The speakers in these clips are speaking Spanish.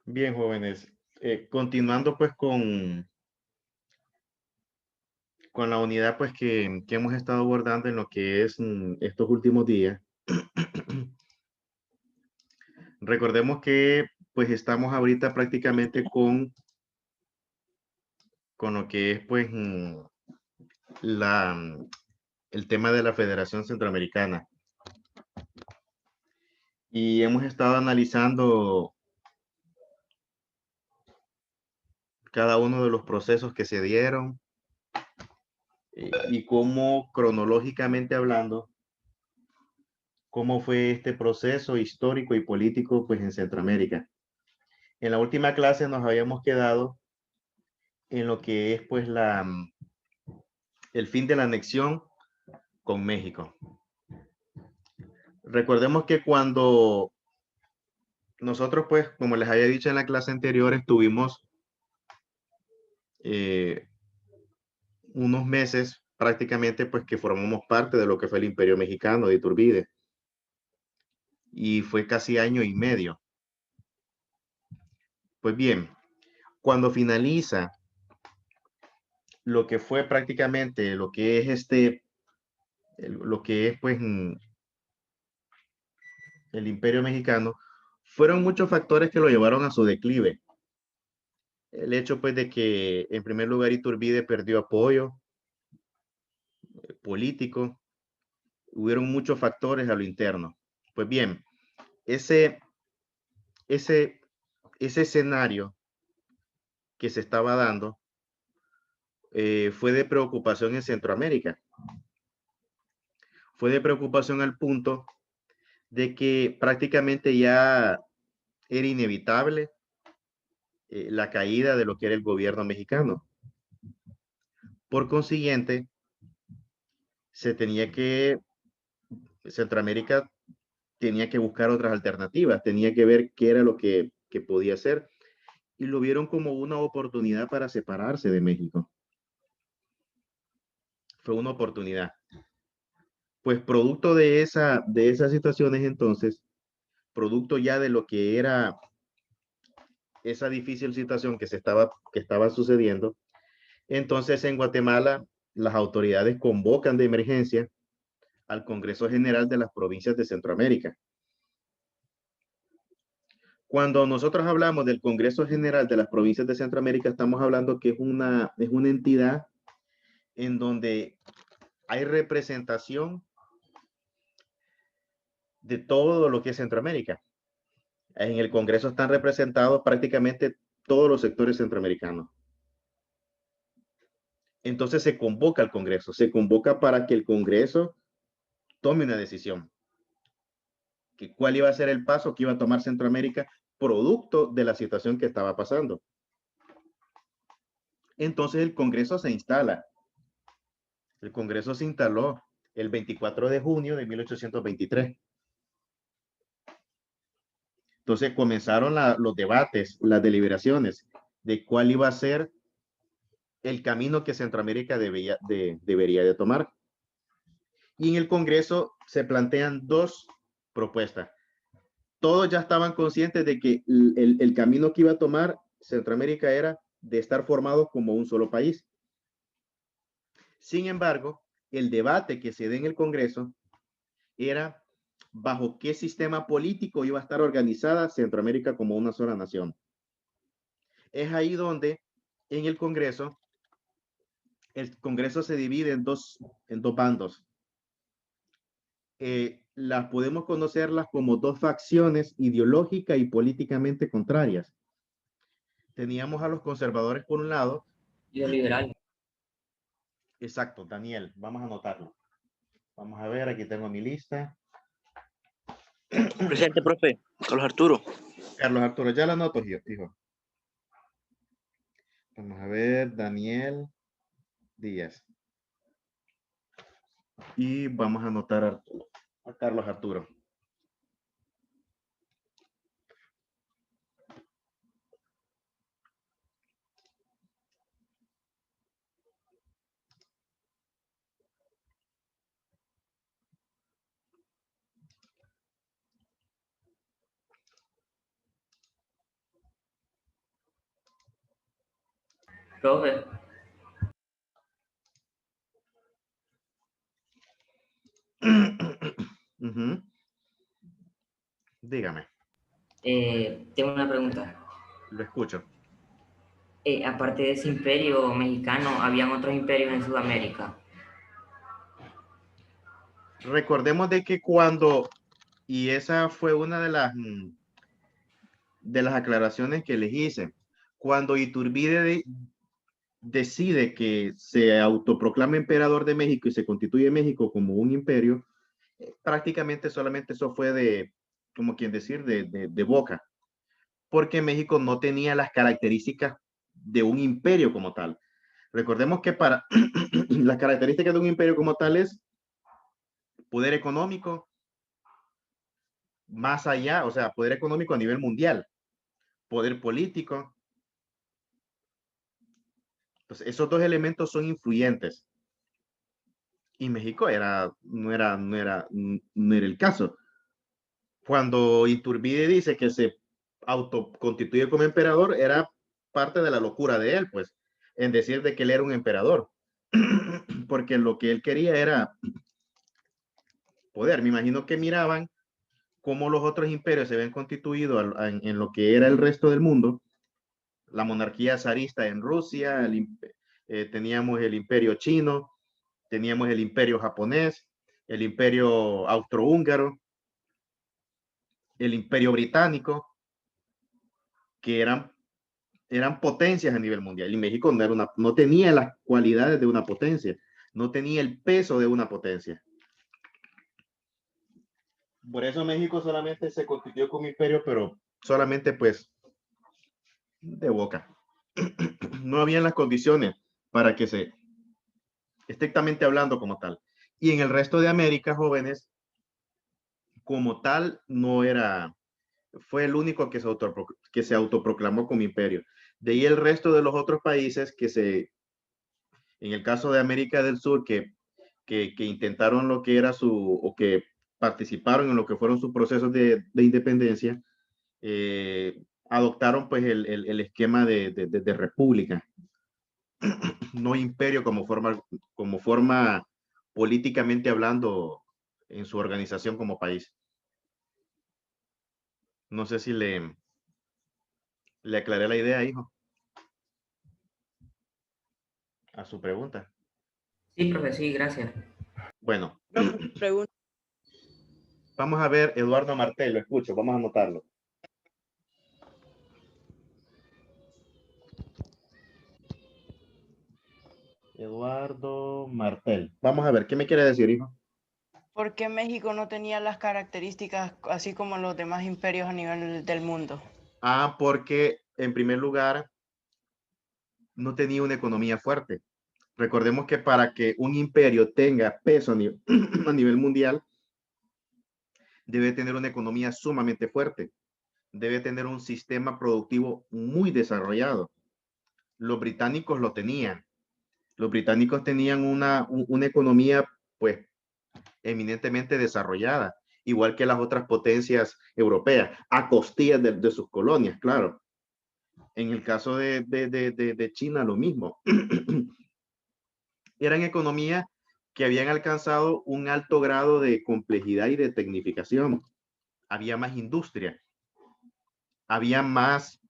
Bien, jóvenes. Continuando pues con la unidad pues que hemos estado abordando en lo que es estos últimos días. Recordemos que pues estamos ahorita prácticamente con lo que es pues el tema de la Federación Centroamericana. Y hemos estado analizando cada uno de los procesos que se dieron y cómo cronológicamente hablando, cómo fue este proceso histórico y político pues en Centroamérica. En la última clase nos habíamos quedado en lo que es pues el fin de la anexión con México. Recordemos que cuando nosotros pues, como les había dicho en la clase anterior, estuvimos unos meses prácticamente pues que formamos parte de lo que fue el Imperio Mexicano de Iturbide. Y fue casi año y medio. Pues bien, cuando finaliza lo que fue prácticamente lo que es lo que es pues el Imperio Mexicano, fueron muchos factores que lo llevaron a su declive. El hecho pues de que en primer lugar Iturbide perdió apoyo político, hubieron muchos factores a lo interno. Pues bien, ese, ese, ese escenario que se estaba dando fue de preocupación en Centroamérica. Fue de preocupación al punto de que prácticamente ya era inevitable la caída de lo que era el gobierno mexicano. Por consiguiente, se tenía que, Centroamérica tenía que buscar otras alternativas, tenía que ver qué era lo que podía hacer y lo vieron como una oportunidad para separarse de México. Fue una oportunidad. Pues producto de esas situaciones entonces, producto ya de lo que era esa difícil situación que estaba sucediendo, entonces en Guatemala las autoridades convocan de emergencia al Congreso General de las Provincias de Centroamérica. Cuando nosotros hablamos del Congreso General de las Provincias de Centroamérica, estamos hablando que es una entidad en donde hay representación de todo lo que es Centroamérica. En el Congreso están representados prácticamente todos los sectores centroamericanos. Entonces se convoca al Congreso, se convoca para que el Congreso tome una decisión. Que cuál iba a ser el paso que iba a tomar Centroamérica producto de la situación que estaba pasando. Entonces el Congreso se instala. El Congreso se instaló el 24 de junio de 1823. Entonces comenzaron los debates, las deliberaciones de cuál iba a ser el camino que Centroamérica debería de tomar. Y en el Congreso se plantean dos propuestas. Todos ya estaban conscientes de que el camino que iba a tomar Centroamérica era de estar formados como un solo país. Sin embargo, el debate que se da en el Congreso era bajo qué sistema político iba a estar organizada Centroamérica como una sola nación. Es ahí donde en el Congreso se divide en dos bandos. Las podemos conocerlas como dos facciones ideológica y políticamente contrarias. Teníamos a los conservadores por un lado. Y los liberales. Exacto, Daniel, vamos a anotarlo. Vamos a ver, aquí tengo mi lista. Presente, profe. Carlos Arturo. Carlos Arturo, ya la anoto, hijo. Vamos a ver, Daniel Díaz. Y vamos a anotar a Carlos Arturo. Profe, Ujú. Dígame, tengo una pregunta. lo escucho. Aparte de ese imperio mexicano, ¿habían otros imperios en Sudamérica? Recordemos de que cuando, y esa fue una de las aclaraciones que les hice, cuando Iturbide decide que se autoproclama emperador de México y se constituye México como un imperio, prácticamente solamente eso fue de, como quien decir, de boca, porque México no tenía las características de un imperio como tal. Recordemos que para las características de un imperio como tal es poder económico, más allá, o sea, poder económico a nivel mundial, poder político. Entonces, esos dos elementos son influyentes. Y México no era el caso. Cuando Iturbide dice que se autoconstituye como emperador, era parte de la locura de él, pues, en decir de que él era un emperador. Porque lo que él quería era poder. Me imagino que miraban cómo los otros imperios se habían constituido en lo que era el resto del mundo, la monarquía zarista en Rusia, teníamos el imperio chino, teníamos el imperio japonés, el imperio austrohúngaro, el imperio británico, que eran potencias a nivel mundial. Y México no tenía las cualidades de una potencia, no tenía el peso de una potencia. Por eso México solamente se constituyó como imperio, pero solamente pues de boca. No habían las condiciones para que se, estrictamente hablando como tal. Y en el resto de América, jóvenes, como tal, no era, fue el único que se autoproclamó como imperio. De ahí el resto de los otros países en el caso de América del Sur, que intentaron lo que era o que participaron en lo que fueron sus procesos de independencia, adoptaron pues el esquema de república, no imperio como forma políticamente hablando en su organización como país. No sé si le aclaré la idea, hijo, a su pregunta. Sí, profe, sí, gracias. Bueno, Profe, pregunta. vamos a ver Eduardo Martel, lo escucho, vamos a anotarlo. Eduardo Martel. Vamos a ver, ¿qué me quiere decir, hijo? ¿Por qué México no tenía las características así como los demás imperios a nivel del mundo? Ah, porque en primer lugar no tenía una economía fuerte. Recordemos que para que un imperio tenga peso a nivel mundial, debe tener una economía sumamente fuerte, debe tener un sistema productivo muy desarrollado. Los británicos lo tenían. Los británicos tenían una economía, pues, eminentemente desarrollada, igual que las otras potencias europeas, a costillas de sus colonias, claro. En el caso de China, lo mismo. Eran economías que habían alcanzado un alto grado de complejidad y de tecnificación. Había más industria, había más,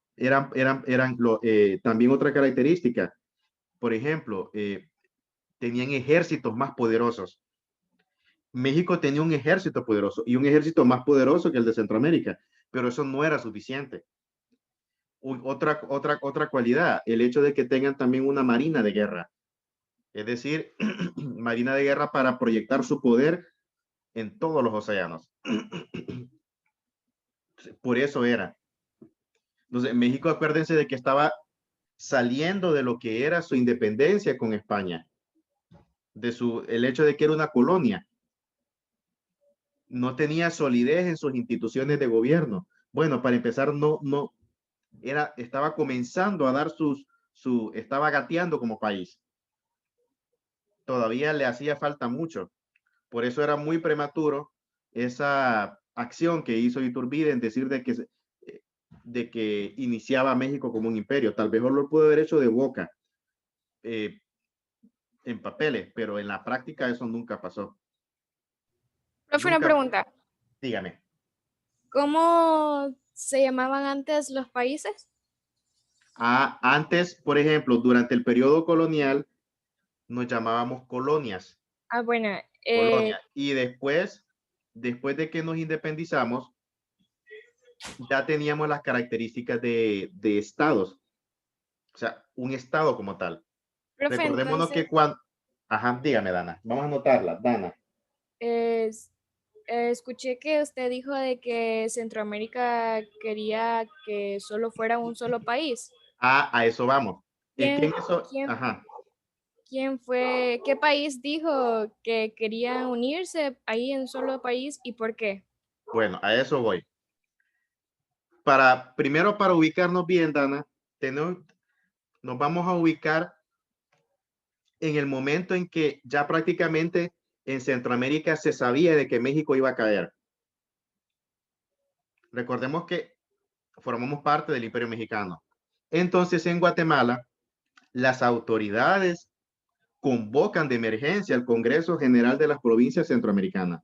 también otra característica. Por ejemplo, tenían ejércitos más poderosos. México tenía un ejército poderoso y un ejército más poderoso que el de Centroamérica, pero eso no era suficiente. Otra cualidad, el hecho de que tengan también una marina de guerra, es decir, marina de guerra para proyectar su poder en todos los océanos. Por eso era. Entonces, México, acuérdense de que estaba saliendo de lo que era su independencia con España, el hecho de que era una colonia. No tenía solidez en sus instituciones de gobierno. Bueno, para empezar, estaba comenzando a dar estaba gateando como país. Todavía le hacía falta mucho. Por eso era muy prematuro esa acción que hizo Iturbide en decir de que iniciaba México como un imperio. Tal vez lo pudo haber hecho de boca, eh, en papeles, pero en la práctica eso nunca pasó. Profe, una Nunca, pregunta. dígame. ¿Cómo se llamaban antes los países? Antes, por ejemplo, durante el periodo colonial, nos llamábamos colonias. Ah, bueno, Colonia. Y después de que nos independizamos, ya teníamos las características de estados. O sea, un estado como tal. profe, Recordémonos que entonces, cuando... Ajá, dígame, Dana. Vamos a anotarla, Dana. escuché que usted dijo de que Centroamérica quería que solo fuera un solo país. A eso vamos. Es que ¿Quién, en eso... quién, Ajá. quién fue, qué país dijo que quería unirse ahí en un solo país y por qué? Bueno, a eso voy. Primero, para ubicarnos bien, Dana, nos vamos a ubicar en el momento en que ya prácticamente en Centroamérica se sabía de que México iba a caer. Recordemos que formamos parte del Imperio Mexicano. Entonces, en Guatemala, las autoridades convocan de emergencia al Congreso General de las Provincias Centroamericanas.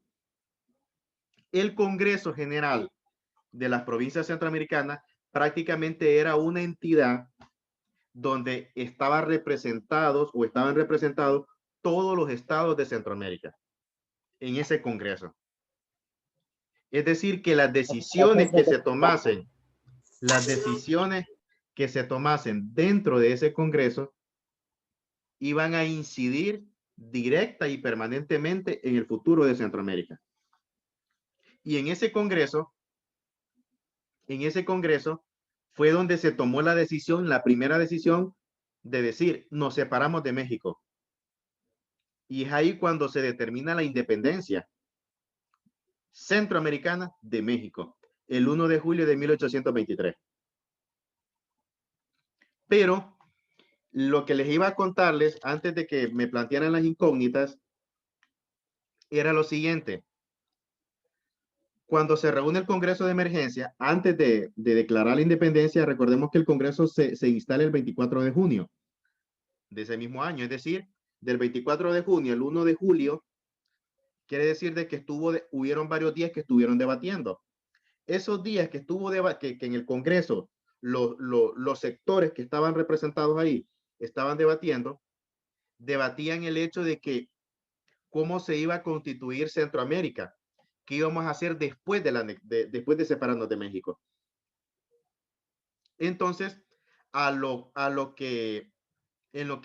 El Congreso General de las Provincias Centroamericanas prácticamente era una entidad donde estaban representados todos los estados de Centroamérica en ese Congreso. Es decir, que las decisiones que se tomasen dentro de ese Congreso iban a incidir directa y permanentemente en el futuro de Centroamérica. Y en ese Congreso fue donde se tomó la primera decisión de decir, nos separamos de México. Y es ahí cuando se determina la independencia centroamericana de México, el 1 de julio de 1823. Pero lo que les iba a contarles antes de que me plantearan las incógnitas era lo siguiente. Cuando se reúne el Congreso de Emergencia, antes de declarar la independencia, recordemos que el Congreso se instala el 24 de junio de ese mismo año, es decir, del 24 de junio al 1 de julio, quiere decir de que hubieron varios días que estuvieron debatiendo. Esos días que que en el Congreso los sectores que estaban representados ahí estaban debatían el hecho de que cómo se iba a constituir Centroamérica, qué íbamos a hacer después después de separarnos de México. Entonces, en lo que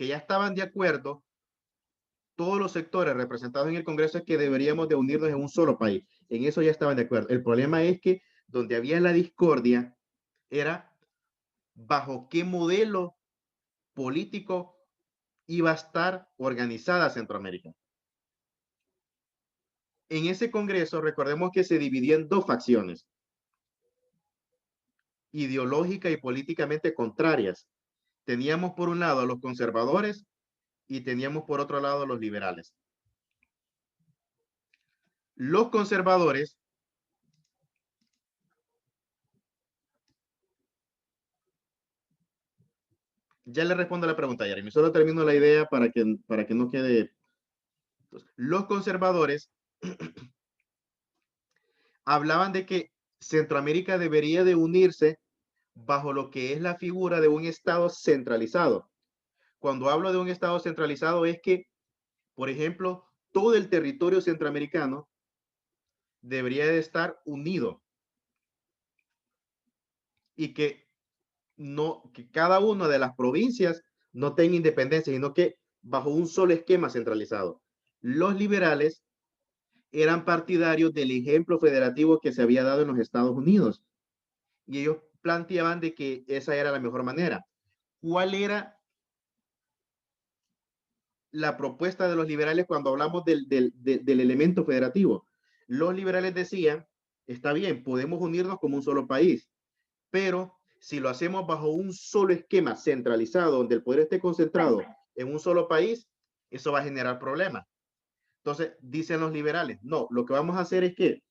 ya estaban de acuerdo todos los sectores representados en el Congreso es que deberíamos de unirnos en un solo país. En eso ya estaban de acuerdo. El problema es que donde había la discordia era bajo qué modelo político iba a estar organizada Centroamérica. En ese Congreso, recordemos que se dividía en dos facciones, ideológica y políticamente contrarias. Teníamos por un lado a los conservadores y teníamos por otro lado a los liberales. Los conservadores ya le respondo a la pregunta, Jeremy. Solo termino la idea para que no quede. Entonces, los conservadores hablaban de que Centroamérica debería de unirse bajo lo que es la figura de un Estado centralizado. Cuando hablo de un Estado centralizado es que, por ejemplo, todo el territorio centroamericano debería de estar unido y que cada una de las provincias no tenga independencia, sino que bajo un solo esquema centralizado. Los liberales eran partidarios del ejemplo federativo que se había dado en los Estados Unidos y ellos planteaban de que esa era la mejor manera. ¿Cuál era la propuesta de los liberales cuando hablamos del elemento federativo? Los liberales decían, está bien, podemos unirnos como un solo país, pero si lo hacemos bajo un solo esquema centralizado, donde el poder esté concentrado en un solo país, eso va a generar problemas. Entonces, dicen los liberales, no, lo que vamos a hacer es que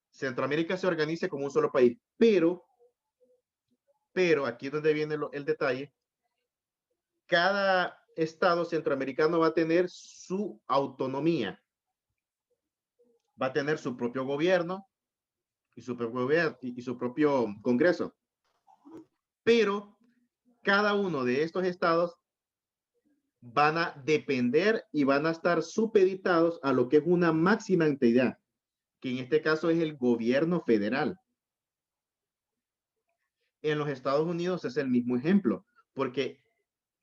Centroamérica se organice como un solo país, pero aquí es donde viene el detalle, cada estado centroamericano va a tener su autonomía, va a tener su propio gobierno y su propio Congreso. Pero cada uno de estos estados van a depender y van a estar supeditados a lo que es una máxima entidad, que en este caso es el gobierno federal. En los Estados Unidos es el mismo ejemplo, porque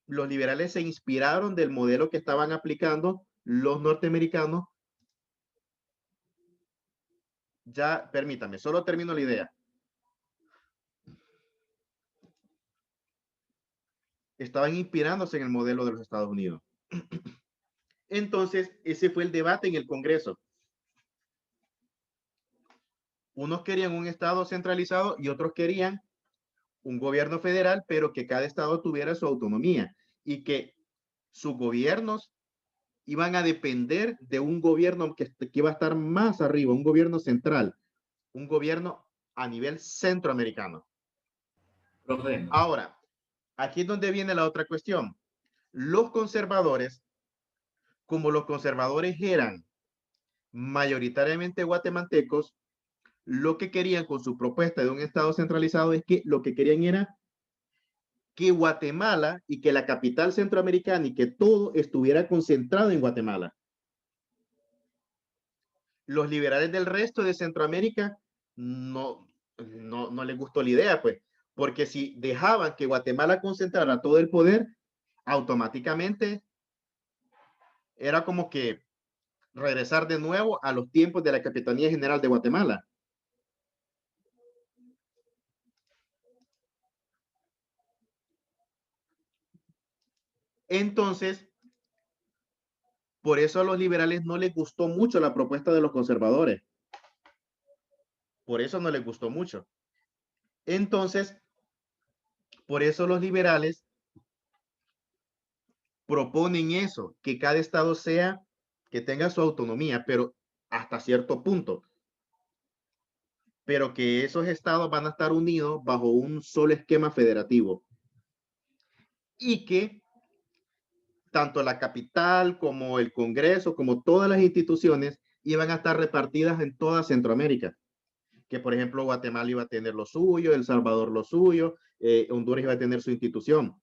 los liberales se inspiraron del modelo que estaban aplicando los norteamericanos. Ya, permítame, solo termino la idea. Estaban inspirándose en el modelo de los Estados Unidos. Entonces, ese fue el debate en el Congreso. Unos querían un Estado centralizado y otros querían un gobierno federal, pero que cada Estado tuviera su autonomía y que sus gobiernos iban a depender de un gobierno que iba a estar más arriba, un gobierno central, un gobierno a nivel centroamericano. Profe, Ahora, aquí es donde viene la otra cuestión. Los conservadores, como los conservadores eran mayoritariamente guatemaltecos, lo que querían con su propuesta de un Estado centralizado es que lo que querían era que Guatemala y que la capital centroamericana y que todo estuviera concentrado en Guatemala. Los liberales del resto de Centroamérica no les gustó la idea, pues, porque si dejaban que Guatemala concentrara todo el poder, automáticamente era como que regresar de nuevo a los tiempos de la Capitanía General de Guatemala. Entonces, por eso a los liberales no les gustó mucho la propuesta de los conservadores. Por eso no les gustó mucho. Entonces, por eso los liberales proponen eso, que cada estado que tenga su autonomía, pero hasta cierto punto. Pero que esos estados van a estar unidos bajo un solo esquema federativo. Y que tanto la capital como el Congreso, como todas las instituciones, iban a estar repartidas en toda Centroamérica. Que, por ejemplo, Guatemala iba a tener lo suyo, El Salvador lo suyo, Honduras iba a tener su institución.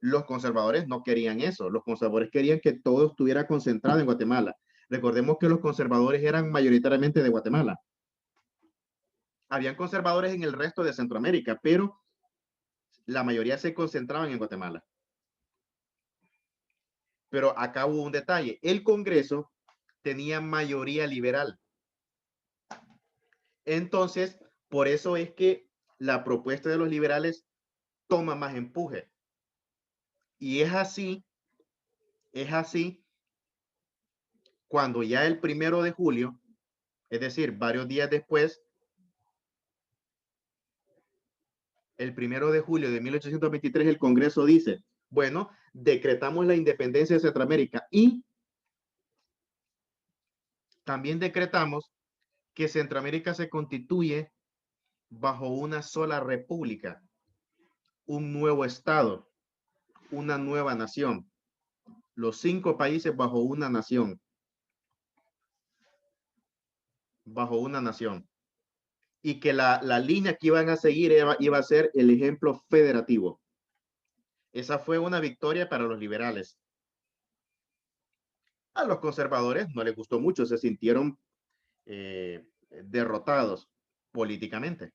Los conservadores no querían eso. Los conservadores querían que todo estuviera concentrado en Guatemala. Recordemos que los conservadores eran mayoritariamente de Guatemala. Habían conservadores en el resto de Centroamérica, pero la mayoría se concentraban en Guatemala. Pero acá hubo un detalle. El Congreso tenía mayoría liberal. Entonces, por eso es que la propuesta de los liberales toma más empuje. Y es así cuando ya el 1 de julio, es decir, varios días después, el 1 de julio de 1823, el Congreso dice, bueno, decretamos la independencia de Centroamérica y también decretamos que Centroamérica se constituye bajo una sola república, un nuevo estado, una nueva nación, los 5 países bajo una nación, y que la línea que iban a seguir iba a ser el ejemplo federativo. Esa fue una victoria para los liberales. A los conservadores no les gustó mucho, se sintieron derrotados políticamente.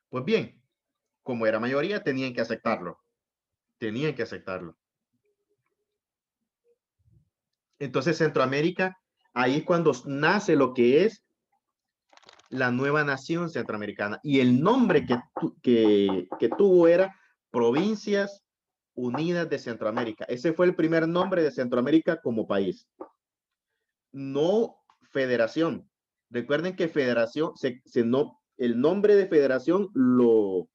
Pues bien, como era mayoría, tenían que aceptarlo. Entonces, Centroamérica, ahí es cuando nace lo que es la nueva nación centroamericana. Y el nombre que tuvo era Provincias Unidas de Centroamérica. Ese fue el primer nombre de Centroamérica como país. No federación. Recuerden que federación, el nombre de federación lo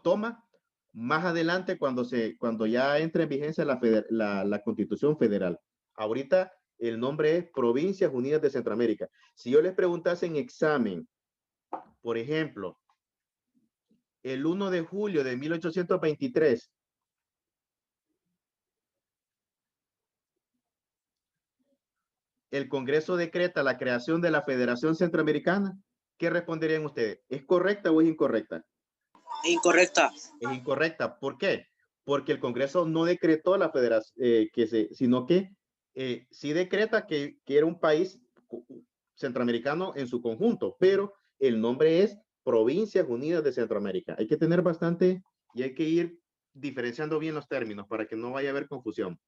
toma más adelante cuando ya entra en vigencia la Constitución Federal. Ahorita el nombre es Provincias Unidas de Centroamérica. Si yo les preguntase en examen, por ejemplo, el 1 de julio de 1823, el Congreso decreta la creación de la Federación Centroamericana, ¿qué responderían ustedes? ¿Es correcta o es incorrecta? Incorrecta. Es incorrecta. ¿Por qué? Porque el Congreso no decretó la federación, sino que sí decreta que era un país centroamericano en su conjunto, pero el nombre es Provincias Unidas de Centroamérica. Hay que tener bastante y hay que ir diferenciando bien los términos para que no vaya a haber confusión.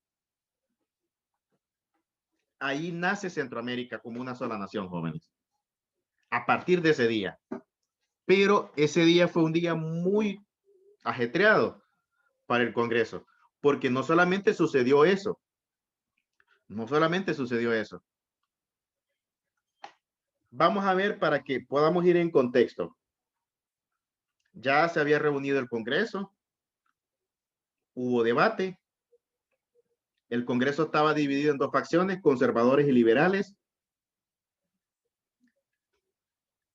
Ahí nace Centroamérica como una sola nación, jóvenes. A partir de ese día. Pero ese día fue un día muy ajetreado para el Congreso, porque no solamente sucedió eso, Vamos a ver para que podamos ir en contexto. Ya se había reunido el Congreso, hubo debate, el Congreso estaba dividido en dos facciones, conservadores y liberales.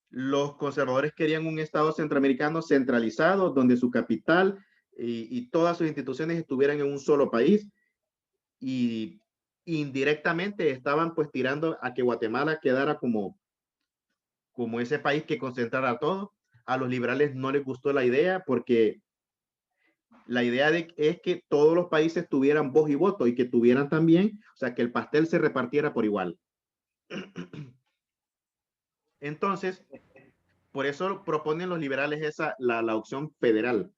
Los conservadores querían un Estado centroamericano centralizado, donde su capital y todas sus instituciones estuvieran en un solo país, y indirectamente estaban pues tirando a que Guatemala quedara como ese país que concentrara todo. A los liberales no les gustó la idea, porque la idea es que todos los países tuvieran voz y voto y que tuvieran también, o sea, que el pastel se repartiera por igual. Entonces, por eso proponen los liberales la opción federal.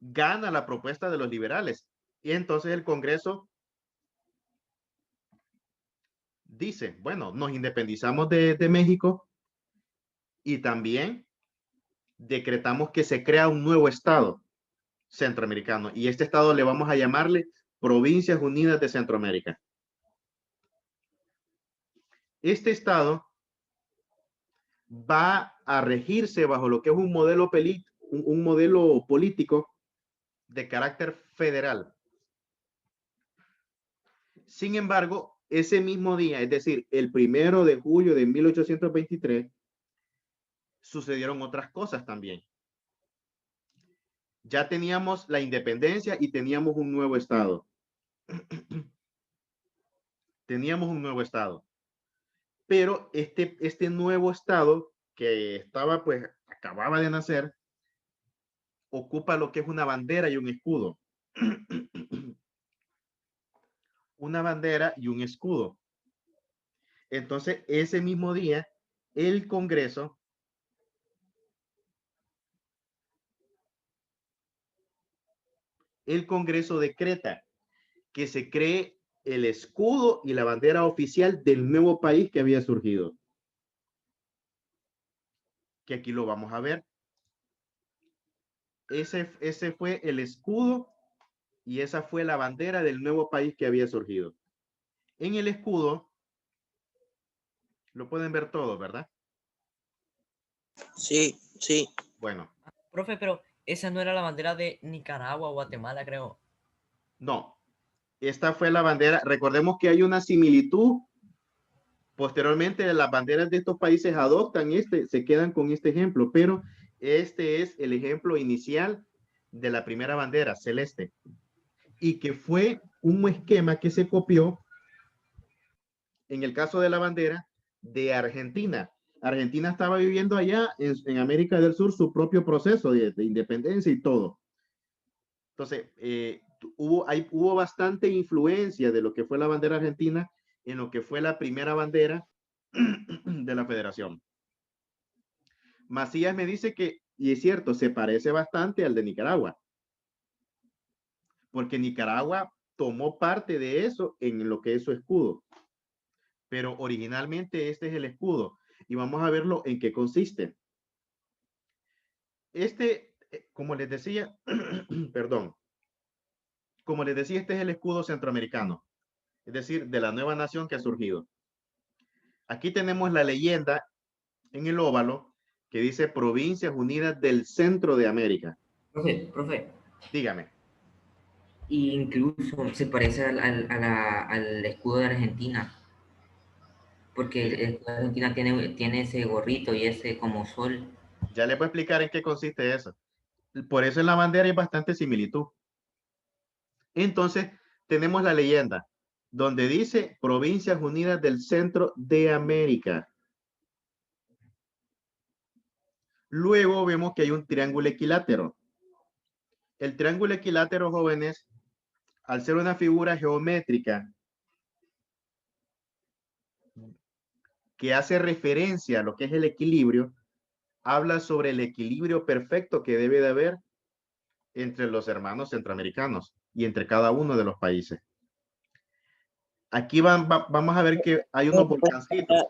Gana la propuesta de los liberales y entonces el Congreso dice, bueno, nos independizamos de México y también decretamos que se crea un nuevo estado centroamericano, y este estado le vamos a llamarle Provincias Unidas de Centroamérica. Este estado va a regirse bajo lo que es un modelo político de carácter federal. Sin embargo, ese mismo día, es decir, el 1 de julio de 1823, sucedieron otras cosas también. Ya teníamos la independencia y teníamos un nuevo estado. Teníamos un nuevo estado. Pero este nuevo estado que estaba, pues, acababa de nacer, ocupa lo que es una bandera y un escudo. Una bandera y un escudo. Entonces, ese mismo día, el Congreso decreta que se cree el escudo y la bandera oficial del nuevo país que había surgido. Que aquí lo vamos a ver. Ese fue el escudo y esa fue la bandera del nuevo país que había surgido. En el escudo, lo pueden ver todo, ¿verdad? Sí, sí. Bueno. Profe, pero esa no era la bandera de Nicaragua o Guatemala, creo. No, esta fue la bandera. Recordemos que hay una similitud. Posteriormente, las banderas de estos países adoptan se quedan con este ejemplo, pero este es el ejemplo inicial de la primera bandera, celeste, y que fue un esquema que se copió, en el caso de la bandera, de Argentina. Argentina estaba viviendo allá en América del Sur su propio proceso de independencia y todo. Entonces, hubo bastante influencia de lo que fue la bandera argentina en lo que fue la primera bandera de la federación. Macías me dice que, y es cierto, se parece bastante al de Nicaragua, porque Nicaragua tomó parte de eso en lo que es su escudo, pero originalmente este es el escudo, y vamos a verlo en qué consiste. Como les decía, perdón, como les decía, este es el escudo centroamericano, es decir, de la nueva nación que ha surgido. Aquí tenemos la leyenda en el óvalo que dice Provincias Unidas del Centro de América. Profe. Dígame. Incluso se parece al escudo de Argentina, porque el escudo de Argentina tiene ese gorrito y ese como sol. Ya les voy a explicar en qué consiste eso. Por eso en la bandera hay bastante similitud. Entonces, tenemos la leyenda. donde dice Provincias Unidas del Centro de América. Luego vemos que hay un triángulo equilátero. El triángulo equilátero, jóvenes, al ser una figura geométrica que hace referencia a lo que es el equilibrio, habla sobre el equilibrio perfecto que debe de haber entre los hermanos centroamericanos y entre cada uno de los países. Aquí vamos a ver que hay unos volcancitos.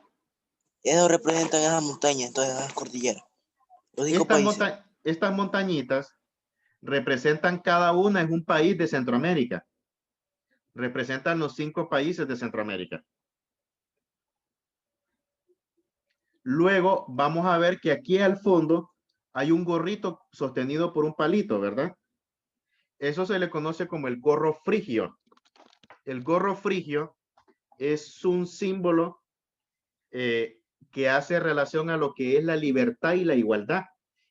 Ellos representan esas montañas, entonces esas cordilleras. Los 5 países. Estas montañitas representan cada una en un país de Centroamérica. Representan los 5 países de Centroamérica. Luego vamos a ver que aquí al fondo hay un gorrito sostenido por un palito, ¿verdad? Eso se le conoce como el gorro frigio. El gorro frigio es un símbolo que hace relación a lo que es la libertad y la igualdad.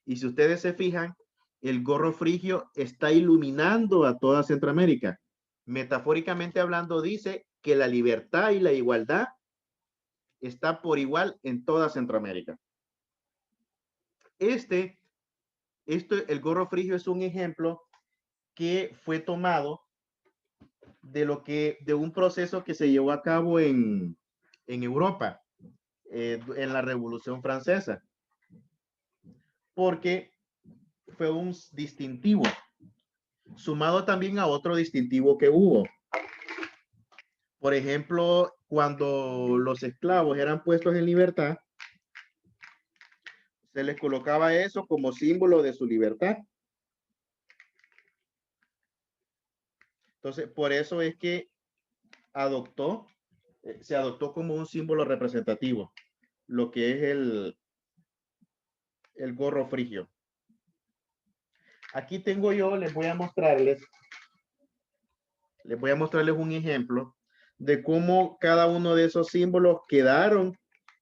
Y si ustedes se fijan, el gorro frigio está iluminando a toda Centroamérica. Metafóricamente hablando, dice que la libertad y la igualdad está por igual en toda Centroamérica. El gorro frigio es un ejemplo que fue tomado de un proceso que se llevó a cabo en Europa, en la Revolución Francesa, porque fue un distintivo, sumado también a otro distintivo que hubo. Por ejemplo, cuando los esclavos eran puestos en libertad, se les colocaba eso como símbolo de su libertad. Entonces, por eso es que se adoptó como un símbolo representativo, lo que es el gorro frigio. Aquí tengo yo, les voy a mostrarles un ejemplo de cómo cada uno de esos símbolos quedaron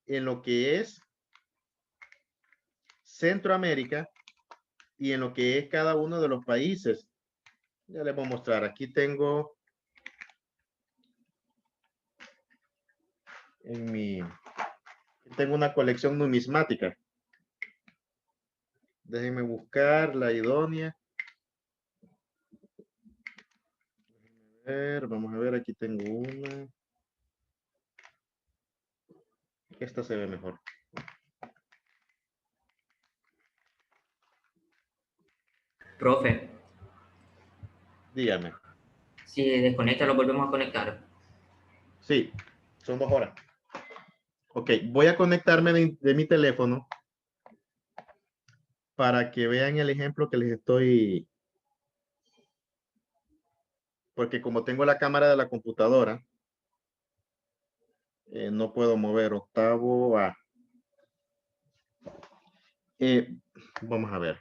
en lo que es Centroamérica y en lo que es cada uno de los países. Ya les voy a mostrar. Aquí tengo tengo una colección numismática. Déjenme buscar la idónea. Vamos a ver, aquí tengo una. Esta se ve mejor. Profe, Dígame. si desconecta, lo volvemos a conectar. Sí, son 2 horas. Ok, voy a conectarme de mi teléfono para que vean el ejemplo que les estoy... Porque como tengo la cámara de la computadora, no puedo mover octavo A. Vamos a ver.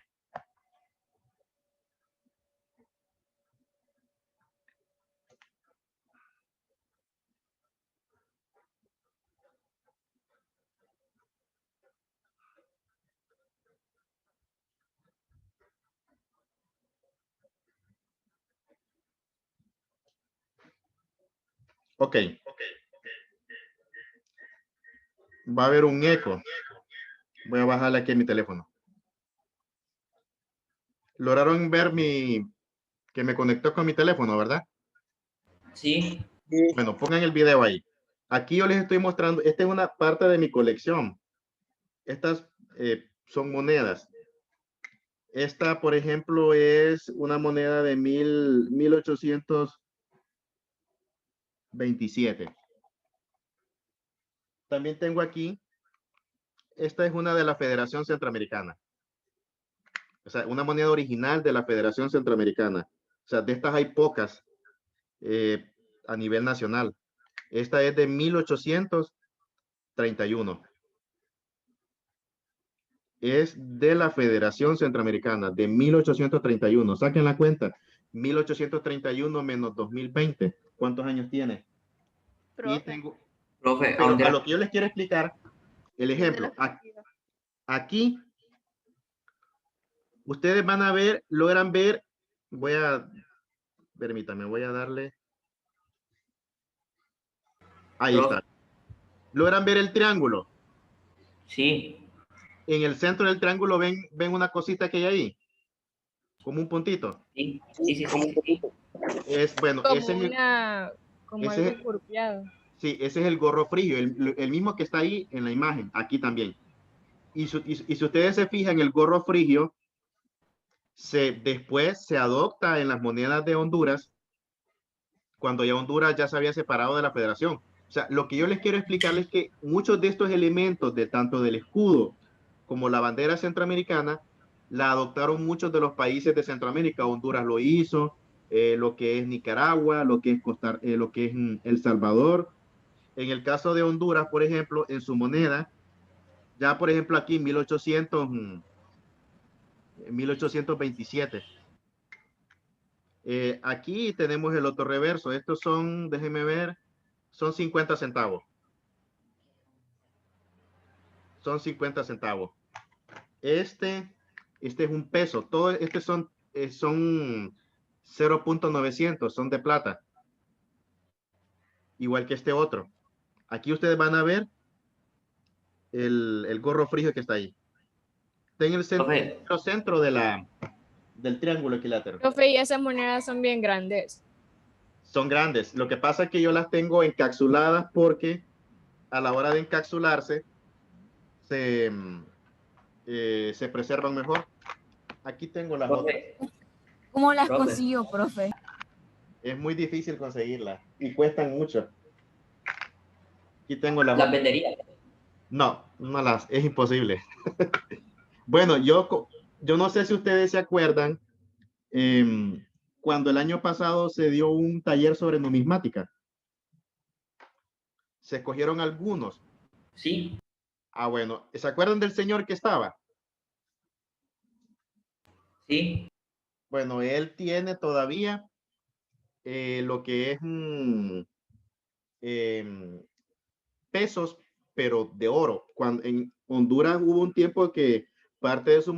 Ok. Va a haber un eco. Voy a bajarle aquí en mi teléfono. Lograron ver que me conectó con mi teléfono, ¿verdad? Sí. Bueno, pongan el video ahí. Aquí yo les estoy mostrando, esta es una parte de mi colección. Estas son monedas. Esta, por ejemplo, es una moneda de 1827. También tengo aquí, esta es una de la Federación Centroamericana. O sea, una moneda original de la Federación Centroamericana. O sea, de estas hay pocas a nivel nacional. Esta es de 1831. Es de la Federación Centroamericana, de 1831. Saquen la cuenta. 1831 menos 2020. ¿Cuántos años tiene? Y tengo... Profe, Pero a lo que yo les quiero explicar, el ejemplo, aquí, ustedes van a ver, logran ver, permítanme, voy a darle, Ahí está. ¿Logran ver el triángulo? Sí, En el centro del triángulo ven una cosita que hay ahí, como un puntito. sí, sí, sí, sí, sí. Es, bueno, Como ese es el, como ese es algo curviado. sí, ese es el gorro frío, el mismo que está ahí en la imagen, aquí también. Y si ustedes se fijan, el gorro frigio después se adopta en las monedas de Honduras, cuando ya Honduras ya se había separado de la federación. O sea, lo que yo les quiero explicarles es que muchos de estos elementos, tanto del escudo como la bandera centroamericana, la adoptaron muchos de los países de Centroamérica. Honduras lo hizo, lo que es Nicaragua, lo que es El Salvador. En el caso de Honduras, por ejemplo, en su moneda, ya por ejemplo aquí en 1827. Aquí tenemos el otro reverso. Estos son, déjenme ver, son 50 centavos. Son 50 centavos. Este es un peso. Todos estos son 0.900, son de plata. Igual que este otro. Aquí ustedes van a ver el gorro frigio que está ahí. Está en el centro del triángulo equilátero. Profe, y esas monedas son bien grandes. Son grandes. Lo que pasa es que yo las tengo encapsuladas porque a la hora de encapsularse se preservan mejor. Aquí tengo las otras. ¿Cómo las Profe. consiguió, profe? Es muy difícil conseguirlas y cuestan mucho. Aquí tengo las La otras. vendería. No, es imposible. Bueno, yo no sé si ustedes se acuerdan, cuando el año pasado se dio un taller sobre numismática. Se escogieron algunos. Sí, Ah, bueno, ¿se acuerdan del señor que estaba? sí. Bueno, él tiene todavía lo que es pesos, pero de oro. Cuando en Honduras hubo un tiempo que parte de su moneda